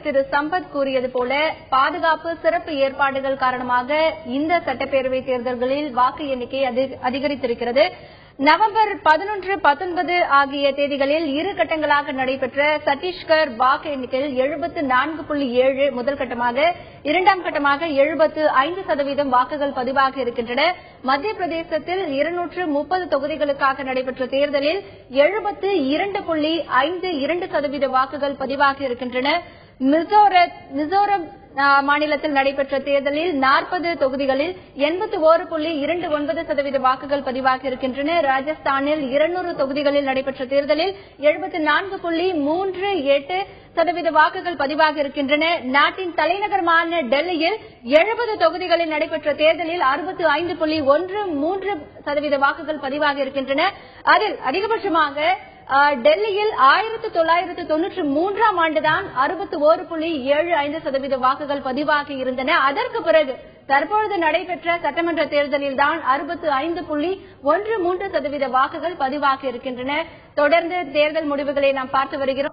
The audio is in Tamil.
திரு சம்பத் கூறியது போல பாதுகாப்பு சிறப்பு ஏற்பாடுகள் காரணமாக இந்த சட்டப்பேரவை தேர்தல்களில் வாக்கு எண்ணிக்கை அதிகரித்திருக்கிறது. நவம்பர் 11, 19 ஆகிய தேதிகளில் இரு கட்டங்களாக நடைபெற்ற சத்தீஸ்கர் வாக்கு எண்ணிக்கையில் 74.7 முதல் கட்டமாக, இரண்டாம் கட்டமாக 75% வாக்குகள் பதிவாக இருக்கின்றன. மத்திய பிரதேசத்தில் 230 தொகுதிகளுக்காக நடைபெற்ற தேர்தலில் 72.52% வாக்குகள் பதிவாக இருக்கின்றன. மிசோரம் மாநிலத்தில் நடைபெற்ற தேர்தலில் 40 தொகுதிகளில் 81.29% வாக்குகள் பதிவாக இருக்கின்றன. ராஜஸ்தானில் 200 தொகுதிகளில் நடைபெற்ற தேர்தலில் 74.38% வாக்குகள் பதிவாக இருக்கின்றன. நாட்டின் தலைநகரமான டெல்லியில் 70 தொகுதிகளில் நடைபெற்ற தேர்தலில் 65.13% வாக்குகள் பதிவாக இருக்கின்றன. அதில் அதிகபட்சமாக டெல்லியில் 1993ஆம் ஆண்டுதான் 61.75% வாக்குகள் பதிவாகி இருந்தன. அதற்கு பிறகு தற்பொழுது நடைபெற்ற சட்டமன்ற தேர்தலில் தான் 65.13% வாக்குகள் பதிவாகி இருக்கின்றன. தொடர்ந்து தேர்தல் முடிவுகளை நாம் பார்த்து வருகிறோம்.